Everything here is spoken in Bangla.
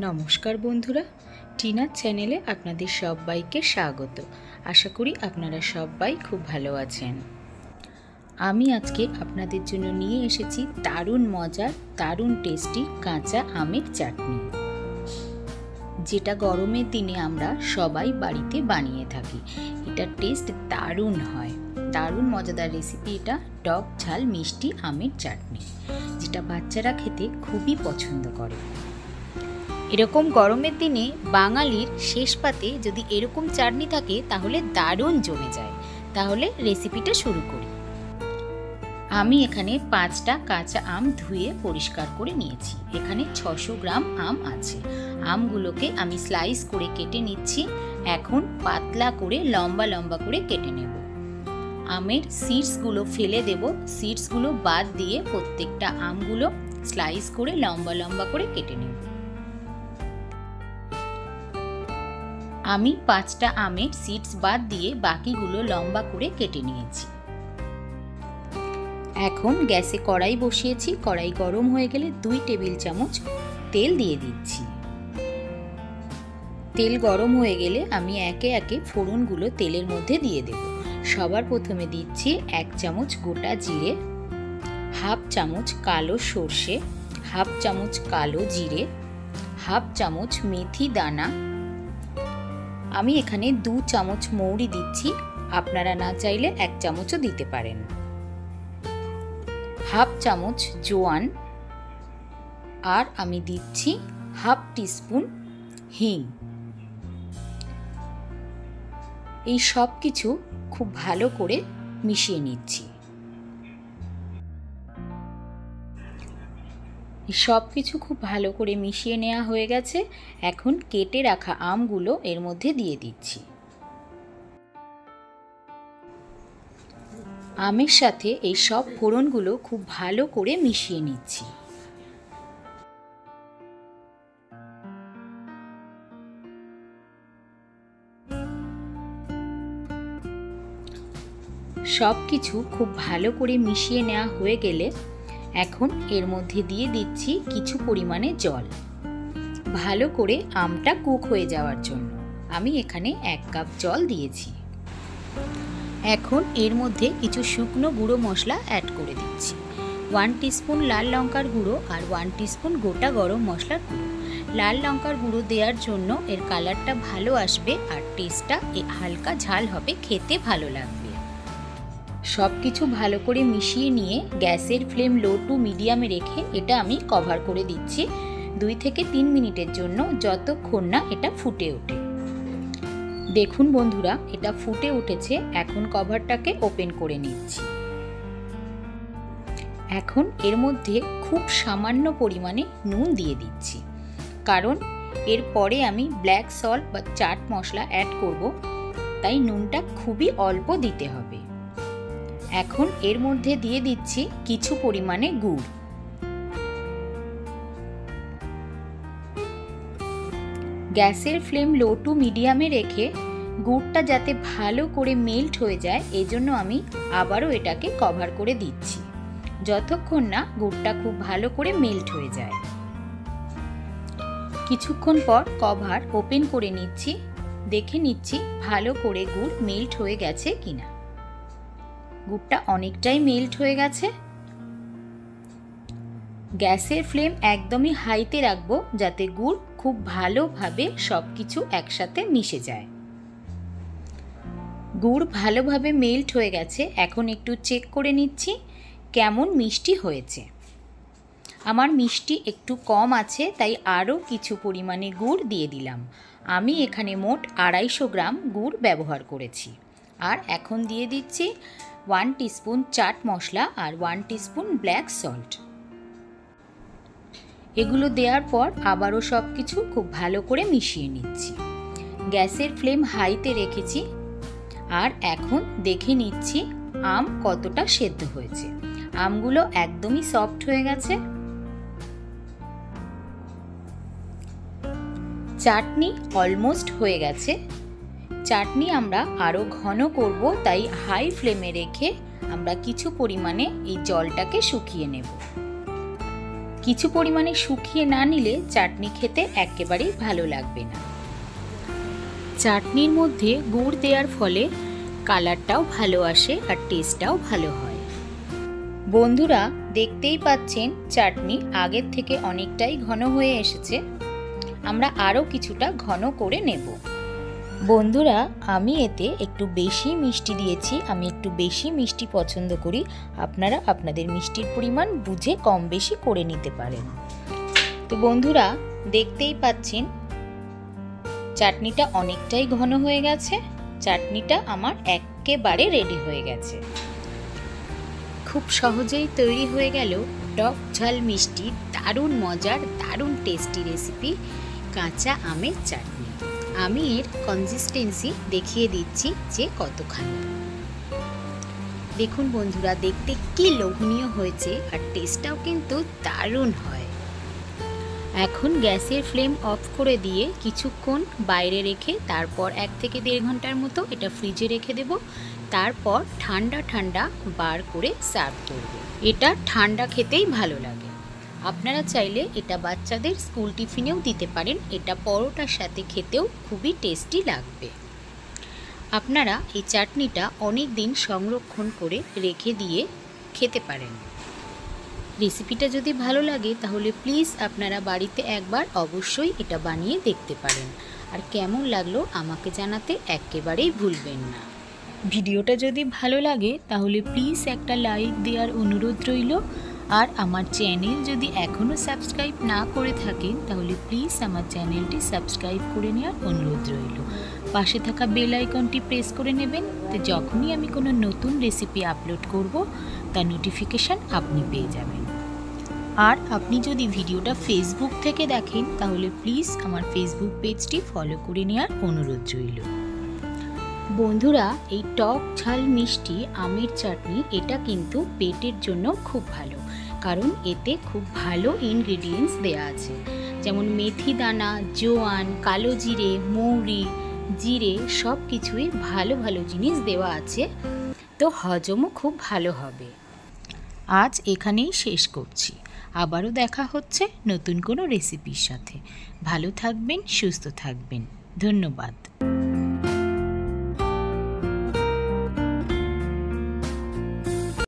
নমস্কার বন্ধুরা, টিনার চ্যানেলে আপনাদের সবাইকে স্বাগত। আশা করি আপনারা সবাই খুব ভালো আছেন। আমি আজকে আপনাদের জন্য নিয়ে এসেছি দারুণ মজার, দারুণ টেস্টি কাঁচা আমের চাটনি, যেটা গরমের দিনে আমরা সবাই বাড়িতে বানিয়ে থাকি। এটার টেস্ট দারুণ হয়, দারুণ মজাদার রেসিপি এটা। টক ঝাল মিষ্টি আমের চাটনি, যেটা বাচ্চারা খেতে খুবই পছন্দ করে। এরকম গরমের দিনে বাঙালির শেষ পাতে যদি এরকম চাটনি থাকে তাহলে দারুণ জমে যায়। তাহলে রেসিপিটা শুরু করি। আমি এখানে 5টা কাঁচা আম ধুয়ে পরিষ্কার করে নিয়েছি। এখানে 600 গ্রাম আম আছে। আমগুলোকে আমি স্লাইস করে কেটে নিচ্ছি। এখন পাতলা করে লম্বা লম্বা করে কেটে নেব। আমের সিডসগুলো ফেলে দেব। সিডসগুলো বাদ দিয়ে প্রত্যেকটা আমগুলো স্লাইস করে লম্বা লম্বা করে কেটে নেব। আমি 5টা আমের সিডস বাদ দিয়ে বাকিগুলো লম্বা করে কেটে নিয়েছি। এখন গ্যাসে কড়াই বসিয়েছি। কড়াই গরম হয়ে গেলে 2 টেবিল চামচ তেল দিয়ে দিচ্ছি। তেল গরম হয়ে গেলে আমি একে একে ফোড়নগুলো তেলের মধ্যে দিয়ে দেব। সবার প্রথমে দিচ্ছি 1 চামচ গোটা জিরে, হাফ চামচ কালো সর্ষে, হাফ চামচ কালো জিরে, হাফ চামচ মেথি দানা। আমি এখানে 2 চামচ মৌরি দিচ্ছি। আপনারা না চাইলে 1 চামচও দিতে পারেন। হাফ চামচ জোয়ান, আর আমি দিচ্ছি হাফ টিস্পুন হিং। এই সব কিছু খুব ভালো করে মিশিয়ে নিচ্ছি। সব কিছু খুব ভালো করে মিশিয়ে নেওয়া হয়ে গেছে। এখন কেটে রাখা আমগুলো এর মধ্যে দিয়ে দিচ্ছি। আমের সাথে এই সব ফোড়নগুলো খুব ভালো করে মিশিয়ে নিচ্ছি। সব কিছু খুব ভালো করে মিশিয়ে নেওয়া হয়ে গেলে এখন এর মধ্যে দিয়ে দিচ্ছি কিছু পরিমাণে জল, ভালো করে আমটা কুক হয়ে যাওয়ার জন্য। আমি এখানে 1 কাপ জল দিয়েছি। এখন এর মধ্যে কিছু শুকনো গুঁড়ো মশলা অ্যাড করে দিচ্ছি। 1 টিস্পুন লাল লঙ্কার গুঁড়ো আর 1 টিস্পুন গোটা গরম মশলার গুঁড়ো। লাল লঙ্কার গুঁড়ো দেওয়ার জন্য এর কালারটা ভালো আসবে আর টেস্টটা হালকা ঝাল হবে, খেতে ভালো লাগবে। সব কিছু ভালো করে মিশিয়ে নিয়ে গ্যাসের ফ্লেম লো টু মিডিয়ামে রেখে এটা আমি কভার করে দিচ্ছি 2 থেকে 3 মিনিটের জন্য, যতক্ষণ না এটা ফুটে ওঠে। দেখুন বন্ধুরা, এটা ফুটে উঠেছে। এখন কভারটাকে ওপেন করে নিচ্ছি। এখন এর মধ্যে খুব সামান্য পরিমাণে নুন দিয়ে দিচ্ছি, কারণ এরপরে আমি ব্ল্যাক সল্ট বা চাট মশলা অ্যাড করব, তাই নুনটা খুবই অল্প দিতে হবে। এখন এর মধ্যে দিয়ে দিচ্ছি কিছু পরিমাণে গুড়। গ্যাসের ফ্লেম লো টু মিডিয়ামে রেখে গুড়টা যাতে ভালো করে মেল্ট হয়ে যায়, এজন্য আমি আবারও এটাকে কভার করে দিচ্ছি, যতক্ষণ না গুড়টা খুব ভালো করে মেল্ট হয়ে যায়। কিছুক্ষণ পর কভার ওপেন করে নিচ্ছি, দেখে নিচ্ছি ভালো করে গুড় মেল্ট হয়ে গেছে কিনা। গুড়টা অনেকটাই মেল্ট হয়ে গেছে। গ্যাসের ফ্লেম একদমই হাইতে রাখবো, যাতে গুড় খুব ভালোভাবে সবকিছু একসাথে মিশে যায়। গুড় ভালোভাবে মেল্ট হয়ে গেছে। এখন একটু চেক করে নিচ্ছি কেমন মিষ্টি হয়েছে। আমার মিষ্টি একটু কম আছে, তাই আরও কিছু পরিমাণে গুড় দিয়ে দিলাম। আমি এখানে মোট 250 গ্রাম গুড় ব্যবহার করেছি। আর এখন দিয়ে দিচ্ছি 1 টিস্পুন চাট মশলা আর 1 টিস্পুন ব্ল্যাক সল্ট। এগুলো দেওয়ার পর আবারও সব কিছু খুব ভালো করে মিশিয়ে নিচ্ছি। গ্যাসের ফ্লেম হাইতে রেখেছি। আর এখন দেখে নিচ্ছি আম কতটা সেদ্ধ হয়েছে। আমগুলো একদমই সফট হয়ে গেছে। চাটনি অলমোস্ট হয়ে গেছে। চাটনি আমরা আরও ঘন করব, তাই হাই ফ্লেমে রেখে আমরা কিছু পরিমাণে এই জলটাকে শুকিয়ে নেব। কিছু পরিমাণে শুকিয়ে না নিলে চাটনি খেতে একেবারেই ভালো লাগবে না। চাটনির মধ্যে গুড় দেওয়ার ফলে কালারটাও ভালো আসে আর টেস্টটাও ভালো হয়। বন্ধুরা, দেখতেই পাচ্ছেন চাটনি আগের থেকে অনেকটাই ঘন হয়ে এসেছে। আমরা আরও কিছুটা ঘন করে নেব। বন্ধুরা, আমি এতে একটু বেশি মিষ্টি দিয়েছি। আমি একটু বেশি মিষ্টি পছন্দ করি। আপনারা আপনাদের মিষ্টির পরিমাণ বুঝে কম বেশি করে নিতে পারেন। তো বন্ধুরা, দেখতেই পাচ্ছেন চাটনিটা অনেকটাই ঘন হয়ে গেছে। চাটনিটা আমার একেবারে রেডি হয়ে গেছে। খুব সহজেই তৈরি হয়ে গেল টক ঝাল মিষ্টি দারুণ মজার দারুণ টেস্টি রেসিপি কাঁচা আমের চাটনি। আমি এর কনসিস্টেন্সি দেখিয়ে দিচ্ছি যে কতখানি। দেখুন বন্ধুরা, দেখতে কি লোভনীয় হয়েছে আর টেস্টটাও কিন্তু দারুণ হয়। এখন গ্যাসের ফ্লেম অফ করে দিয়ে কিছুক্ষণ বাইরে রেখে তারপর 1 থেকে 1.5 ঘন্টার মতো এটা ফ্রিজে রেখে দেব। তারপর ঠান্ডা ঠান্ডা বার করে সার্ভ করব। এটা ঠান্ডা খেতেই ভালো লাগে। আপনারা চাইলে এটা বাচ্চাদের স্কুল টিফিনেও দিতে পারেন। এটা পরোটার সাথে খেতেও খুবই টেস্টি লাগবে। আপনারা এই চাটনিটা অনেক দিন সংরক্ষণ করে রেখে দিয়ে খেতে পারেন। রেসিপিটা যদি ভালো লাগে তাহলে প্লিজ আপনারা বাড়িতে একবার অবশ্যই এটা বানিয়ে দেখতে পারেন। আর কেমন লাগলো আমাকে জানাতে একেবারেই ভুলবেন না। ভিডিওটা যদি ভালো লাগে তাহলে প্লিজ একটা লাইক দেওয়ার অনুরোধ রইল। আর আমার চ্যানেল যদি এখনও সাবস্ক্রাইব না করে থাকেন তাহলে প্লিজ আমার চ্যানেলটি সাবস্ক্রাইব করে নেওয়ার অনুরোধ রইল। পাশে থাকা বেল আইকনটি প্রেস করে নেবেন, তো যখনই আমি কোনো নতুন রেসিপি আপলোড করব তার নোটিফিকেশান আপনি পেয়ে যাবেন। আর আপনি যদি ভিডিওটা ফেসবুক থেকে দেখেন তাহলে প্লিজ আমার ফেসবুক পেজটি ফলো করে নেওয়ার অনুরোধ রইল। বন্ধুরা, এই টক ঝাল মিষ্টি আমের চাটনি এটা কিন্তু পেটের জন্য খুব ভালো, কারণ এতে খুব ভালো ইনগ্রেডিয়েন্টস দেওয়া আছে, যেমন মেথি দানা, জোয়ান, কালো জিরে, মৌরি, জিরে সব কিছুই ভালো ভালো জিনিস দেওয়া আছে। তো হজমও খুব ভালো হবে। আজ এখানেই শেষ করছি। আবারও দেখা হচ্ছে নতুন কোনো রেসিপির সাথে। ভালো থাকবেন, সুস্থ থাকবেন। ধন্যবাদ।